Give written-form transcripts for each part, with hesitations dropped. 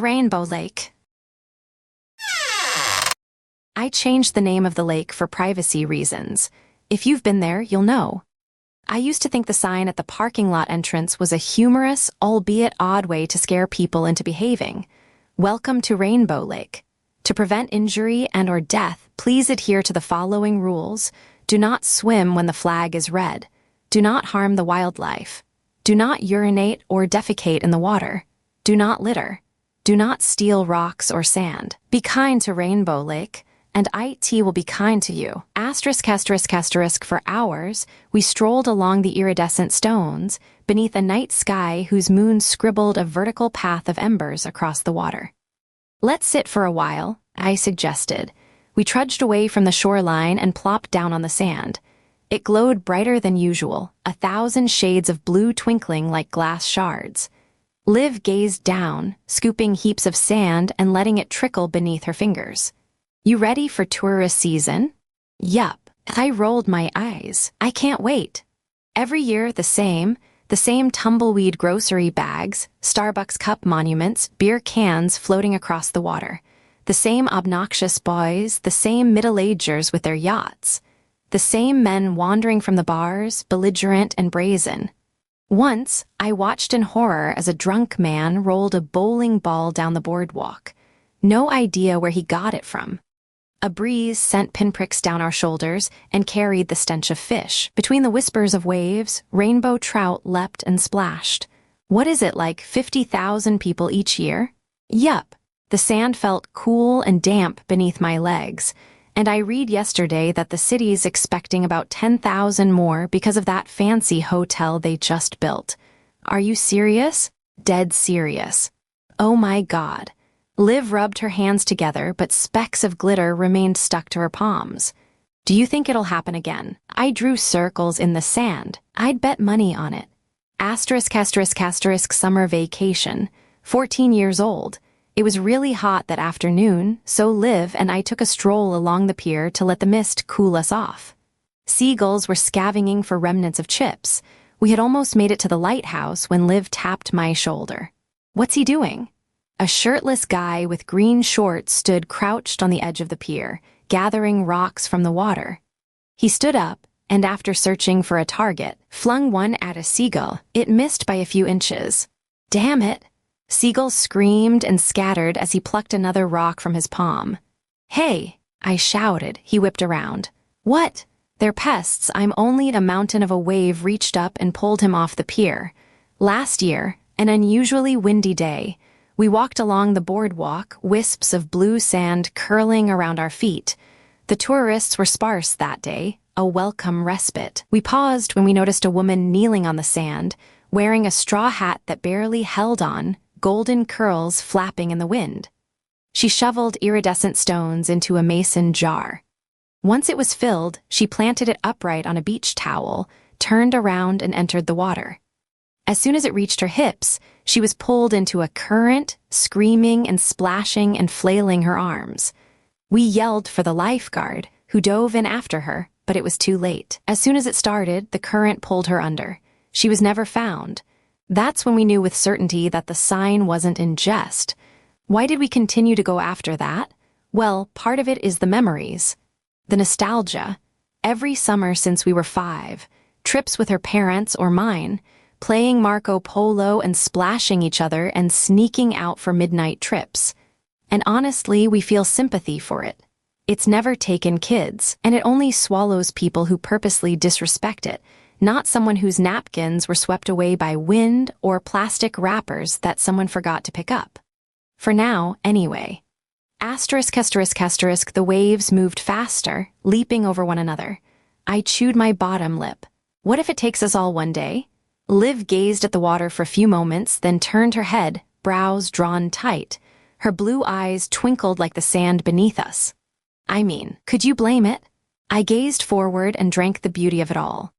Rainbow Lake. I changed the name of the lake for privacy reasons. If you've been there, you'll know. I used to think the sign at the parking lot entrance was a humorous, albeit odd way to scare people into behaving. Welcome to Rainbow Lake. To prevent injury and/or death, please adhere to the following rules. Do not swim when the flag is red. Do not harm the wildlife. Do not urinate or defecate in the water. Do not litter. Do not steal rocks or sand. Be kind to Rainbow Lake, and IT will be kind to you. For hours, we strolled along the iridescent stones beneath a night sky whose moon scribbled a vertical path of embers across the water. Let's sit for a while, I suggested. We trudged away from the shoreline and plopped down on the sand. It glowed brighter than usual, 1,000 shades of blue twinkling like glass shards. Liv gazed down, scooping heaps of sand and letting it trickle beneath her fingers. You ready for tourist season? Yup. I rolled my eyes. I can't wait. Every year the same tumbleweed grocery bags, Starbucks cup monuments, beer cans floating across the water. The same obnoxious boys, the same middle-agers with their yachts. The same men wandering from the bars, belligerent and brazen. Once, I watched in horror as a drunk man rolled a bowling ball down the boardwalk. No idea where he got it from. A breeze sent pinpricks down our shoulders and carried the stench of fish. Between the whispers of waves, rainbow trout leapt and splashed. What is it, like 50,000 people each year? Yup. The sand felt cool and damp beneath my legs, and I read yesterday that the city's expecting about 10,000 more because of that fancy hotel they just built. Are you serious? Dead serious. Oh my God. Liv rubbed her hands together, but specks of glitter remained stuck to her palms. Do you think it'll happen again? I drew circles in the sand. I'd bet money on it. Summer vacation. 14 years old. It was really hot that afternoon, so Liv and I took a stroll along the pier to let the mist cool us off. Seagulls were scavenging for remnants of chips. We had almost made it to the lighthouse when Liv tapped my shoulder. What's he doing? A shirtless guy with green shorts stood crouched on the edge of the pier, gathering rocks from the water. He stood up, and after searching for a target, flung one at a seagull. It missed by a few inches. Damn it! Seagulls screamed and scattered as he plucked another rock from his palm. Hey! I shouted. He whipped around. What? They're pests. I'm only a mountain of a wave reached up and pulled him off the pier. Last year, an unusually windy day, we walked along the boardwalk, wisps of blue sand curling around our feet. The tourists were sparse that day, a welcome respite. We paused when we noticed a woman kneeling on the sand, wearing a straw hat that barely held on, golden curls flapping in the wind. She shoveled iridescent stones into a mason jar. Once it was filled, she planted it upright on a beach towel, turned around and entered the water. As soon as it reached her hips, she was pulled into a current, screaming and splashing and flailing her arms. We yelled for the lifeguard, who dove in after her, but it was too late. As soon as it started, the current pulled her under. She was never found. That's when we knew with certainty that the sign wasn't in jest. Why did we continue to go after that? Well, part of it is the memories. The nostalgia. Every summer since we were 5, trips with her parents or mine, playing Marco Polo and splashing each other and sneaking out for midnight trips. And honestly, we feel sympathy for it. It's never taken kids, and it only swallows people who purposely disrespect it, not someone whose napkins were swept away by wind or plastic wrappers that someone forgot to pick up. For now, anyway. The waves moved faster, leaping over one another. I chewed my bottom lip. What if it takes us all one day? Liv gazed at the water for a few moments, then turned her head, brows drawn tight. Her blue eyes twinkled like the sand beneath us. I mean, could you blame it? I gazed forward and drank the beauty of it all.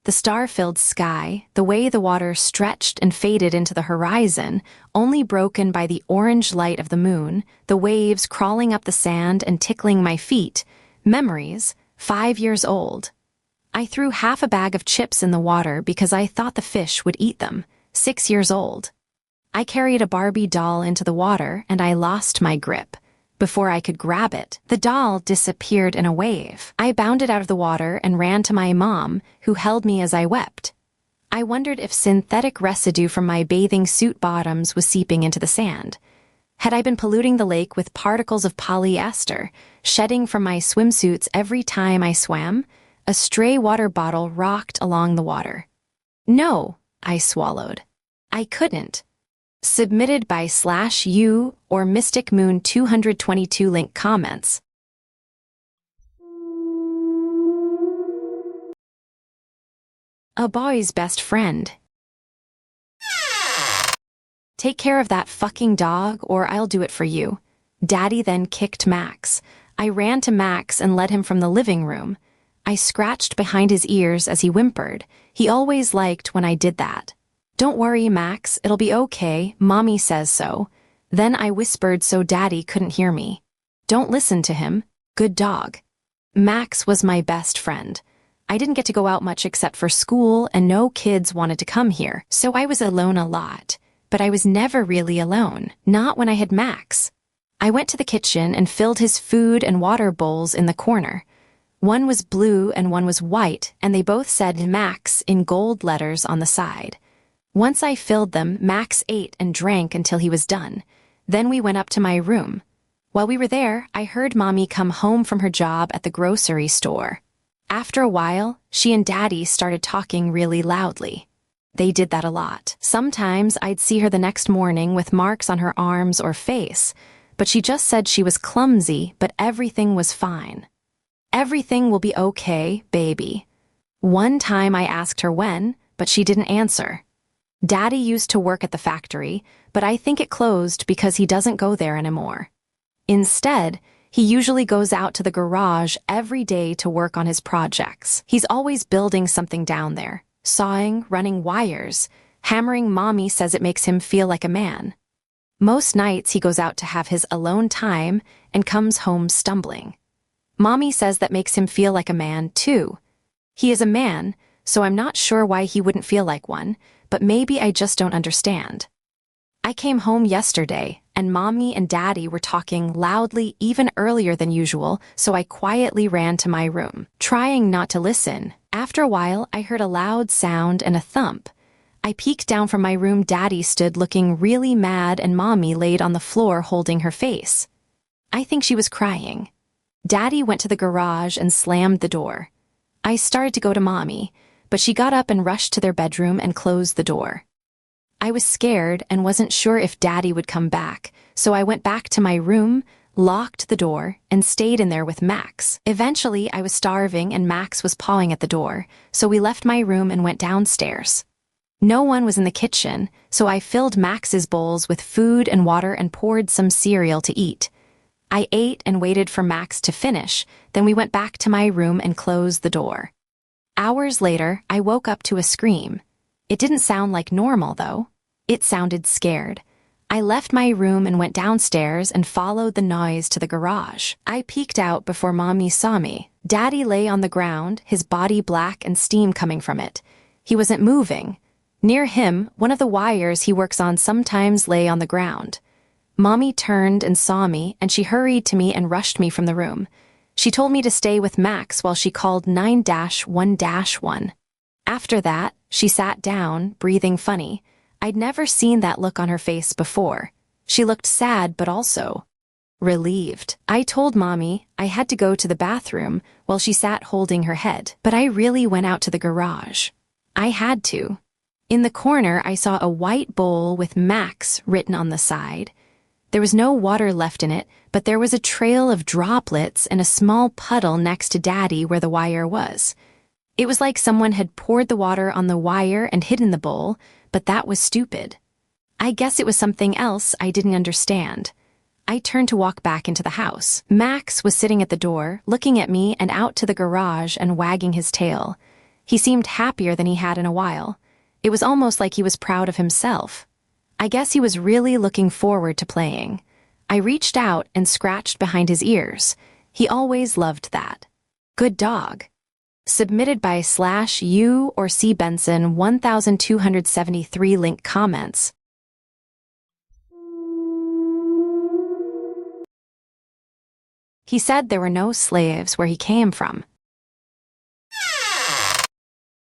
The star-filled sky, the way the water stretched and faded into the horizon, only broken by the orange light of the moon, the waves crawling up the sand and tickling my feet, memories, 5 years old. I threw half a bag of chips in the water because I thought the fish would eat them, 6 years old. I carried a Barbie doll into the water and I lost my grip. Before I could grab it, the doll disappeared in a wave. I bounded out of the water and ran to my mom, who held me as I wept. I wondered if synthetic residue from my bathing suit bottoms was seeping into the sand. Had I been polluting the lake with particles of polyester, shedding from my swimsuits every time I swam? A stray water bottle rocked along the water. No, I swallowed. I couldn't. Submitted by /U or Mystic Moon 222 link comments. A boy's best friend. Take care of that fucking dog or I'll do it for you. Daddy then kicked Max. I ran to Max and led him from the living room. I scratched behind his ears as he whimpered. He always liked when I did that. Don't worry, Max, it'll be okay, Mommy says so. Then I whispered so Daddy couldn't hear me. Don't listen to him. Good dog. Max was my best friend. I didn't get to go out much except for school and no kids wanted to come here, so I was alone a lot. But I was never really alone, not when I had Max. I went to the kitchen and filled his food and water bowls in the corner. One was blue and one was white, and they both said Max in gold letters on the side. Once I filled them, Max ate and drank until he was done. Then we went up to my room. While we were there, I heard Mommy come home from her job at the grocery store. After a while, she and Daddy started talking really loudly. They did that a lot. Sometimes I'd see her the next morning with marks on her arms or face, but she just said she was clumsy, but everything was fine. Everything will be okay, baby. One time I asked her when, but she didn't answer. Daddy used to work at the factory, but I think it closed because he doesn't go there anymore. Instead, he usually goes out to the garage every day to work on his projects. He's always building something down there, sawing, running wires, hammering. Mommy says it makes him feel like a man. Most nights he goes out to have his alone time and comes home stumbling. Mommy says that makes him feel like a man, too. He is a man, so I'm not sure why he wouldn't feel like one, but maybe I just don't understand. I came home yesterday, and Mommy and Daddy were talking loudly even earlier than usual, so I quietly ran to my room, trying not to listen. After a while, I heard a loud sound and a thump. I peeked down from my room. Daddy stood looking really mad, and Mommy laid on the floor holding her face. I think she was crying. Daddy went to the garage and slammed the door. I started to go to Mommy, but she got up and rushed to their bedroom and closed the door. I was scared and wasn't sure if Daddy would come back, so I went back to my room, locked the door, and stayed in there with Max. Eventually, I was starving and Max was pawing at the door, so we left my room and went downstairs. No one was in the kitchen, so I filled Max's bowls with food and water and poured some cereal to eat. I ate and waited for Max to finish, then we went back to my room and closed the door. Hours later, I woke up to a scream. It didn't sound like normal, though. It sounded scared. I left my room and went downstairs and followed the noise to the garage. I peeked out before Mommy saw me. Daddy lay on the ground, his body black and steam coming from it. He wasn't moving. Near him, one of the wires he works on sometimes lay on the ground. Mommy turned and saw me, and she hurried to me and rushed me from the room. She told me to stay with Max while she called 9-1-1. After that, she sat down, breathing funny. I'd never seen that look on her face before. She looked sad but also relieved. I told Mommy I had to go to the bathroom while she sat holding her head, but I really went out to the garage. I had to. In the corner, I saw a white bowl with Max written on the side. There was no water left in it, but there was a trail of droplets and a small puddle next to Daddy where the wire was. It was like someone had poured the water on the wire and hidden the bowl, but that was stupid. I guess it was something else I didn't understand. I turned to walk back into the house. Max was sitting at the door, looking at me and out to the garage and wagging his tail. He seemed happier than he had in a while. It was almost like he was proud of himself. I guess he was really looking forward to playing. I reached out and scratched behind his ears. He always loved that. Good dog. Submitted by /U or C Benson 1273 link comments. He said there were no slaves where he came from.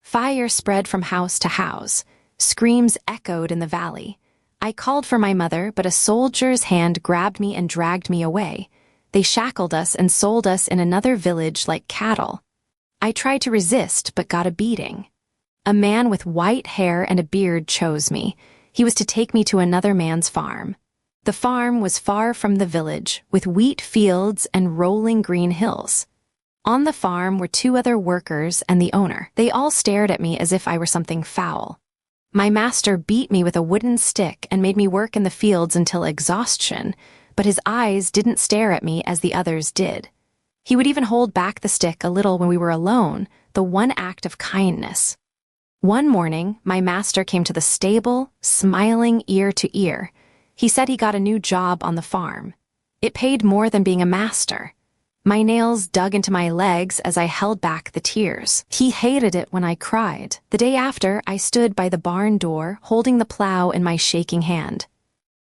Fire spread from house to house. Screams echoed in the valley. I called for my mother, but a soldier's hand grabbed me and dragged me away. They shackled us and sold us in another village like cattle. I tried to resist, but got a beating. A man with white hair and a beard chose me. He was to take me to another man's farm. The farm was far from the village, with wheat fields and rolling green hills. On the farm were 2 other workers and the owner. They all stared at me as if I were something foul. My master beat me with a wooden stick and made me work in the fields until exhaustion, but his eyes didn't stare at me as the others did. He would even hold back the stick a little when we were alone, the one act of kindness. One morning, my master came to the stable, smiling ear to ear. He said he got a new job on the farm. It paid more than being a master. My nails dug into my legs as I held back the tears. He hated it when I cried. The day after, I stood by the barn door, holding the plow in my shaking hand.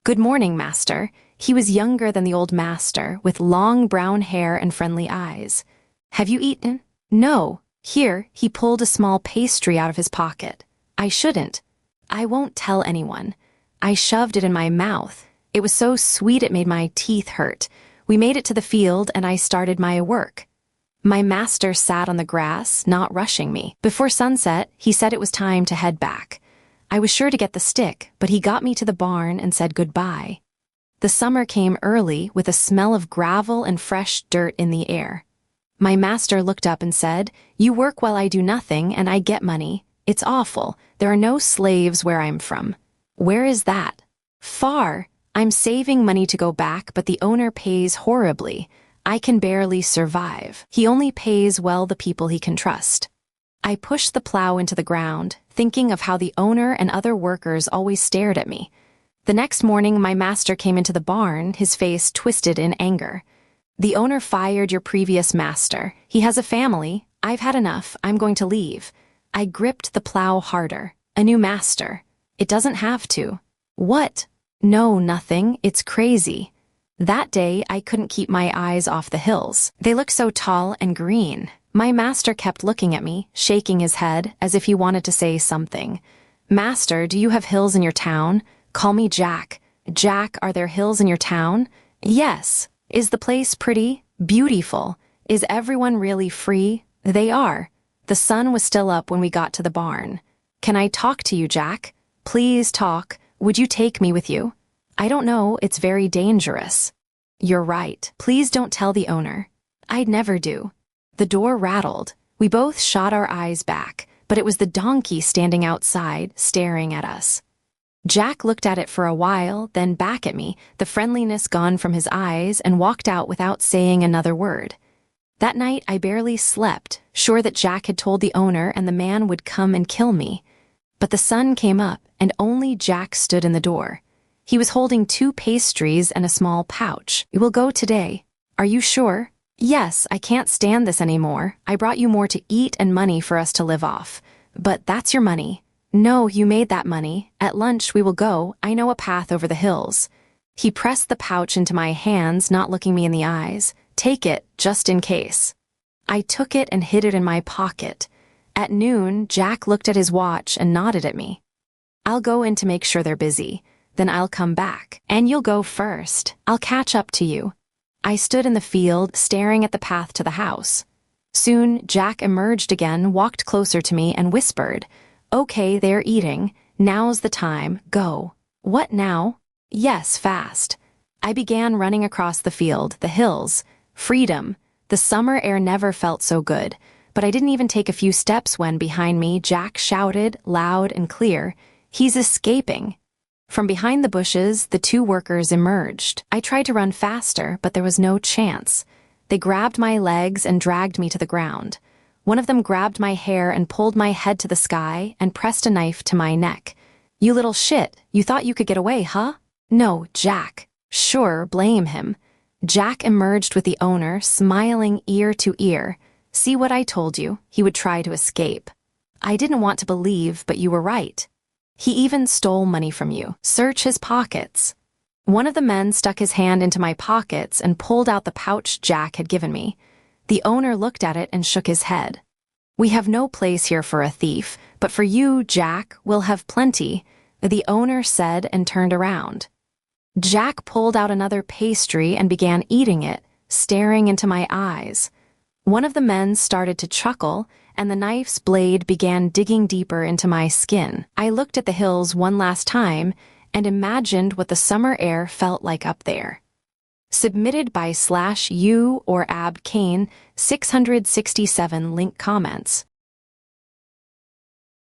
"Good morning, master." He was younger than the old master, with long brown hair and friendly eyes. "Have you eaten?" "No." Here, he pulled a small pastry out of his pocket. "I shouldn't." "I won't tell anyone." I shoved it in my mouth. It was so sweet it made my teeth hurt. We made it to the field and I started my work. My master sat on the grass, not rushing me. Before sunset, he said it was time to head back. I was sure to get the stick, but he got me to the barn and said goodbye. The summer came early with a smell of gravel and fresh dirt in the air. My master looked up and said, "You work while I do nothing and I get money. It's awful. There are no slaves where I'm from." "Where is that?" "Far. I'm saving money to go back, but the owner pays horribly. I can barely survive. He only pays well the people he can trust." I pushed the plow into the ground, thinking of how the owner and other workers always stared at me. The next morning, my master came into the barn, his face twisted in anger. "The owner fired your previous master. He has a family. I've had enough. I'm going to leave." I gripped the plow harder. "A new master. It doesn't have to." "What?" "No, nothing. It's crazy." That day, I couldn't keep my eyes off the hills. They looked so tall and green. My master kept looking at me, shaking his head, as if he wanted to say something. "Master, do you have hills in your town?" "Call me Jack." "Jack, are there hills in your town?" "Yes." "Is the place pretty?" "Beautiful." "Is everyone really free?" "They are." The sun was still up when we got to the barn. "Can I talk to you, Jack?" "Please talk. Would you take me with you?" "I don't know, it's very dangerous." "You're right. Please don't tell the owner." "I'd never do." The door rattled. We both shot our eyes back, but it was the donkey standing outside, staring at us. Jack looked at it for a while, then back at me, the friendliness gone from his eyes, and walked out without saying another word. That night I barely slept, sure that Jack had told the owner and the man would come and kill me. But the sun came up, and only Jack stood in the door. He was holding 2 pastries and a small pouch. "We'll go today." "Are you sure?" "Yes, I can't stand this anymore. I brought you more to eat and money for us to live off." "But that's your money." "No, you made that money. At lunch we will go. I know a path over the hills." He pressed the pouch into my hands, not looking me in the eyes. "Take it, just in case." I took it and hid it in my pocket. At noon, Jack looked at his watch and nodded at me. "I'll go in to make sure they're busy. Then I'll come back. And you'll go first. I'll catch up to you." I stood in the field, staring at the path to the house. Soon, Jack emerged again, walked closer to me, and whispered, "Okay, they're eating. Now's the time. Go." "What now?" "Yes, fast." I began running across the field, the hills. Freedom. The summer air never felt so good. But I didn't even take a few steps when, behind me, Jack shouted, loud and clear, "He's escaping." From behind the bushes, the 2 workers emerged. I tried to run faster, but there was no chance. They grabbed my legs and dragged me to the ground. One of them grabbed my hair and pulled my head to the sky and pressed a knife to my neck. "You little shit, you thought you could get away, huh?" "No, Jack." "Sure, blame him." Jack emerged with the owner, smiling ear to ear. "See what I told you? He would try to escape." "I didn't want to believe, but you were right. He even stole money from you. Search his pockets." One of the men stuck his hand into my pockets and pulled out the pouch Jack had given me. The owner looked at it and shook his head. "We have no place here for a thief, but for you, Jack, we'll have plenty," the owner said and turned around. Jack pulled out another pastry and began eating it, staring into my eyes. One of the men started to chuckle, and the knife's blade began digging deeper into my skin. I looked at the hills one last time and imagined what the summer air felt like up there. Submitted by /U or Ab Kane 667 link comments.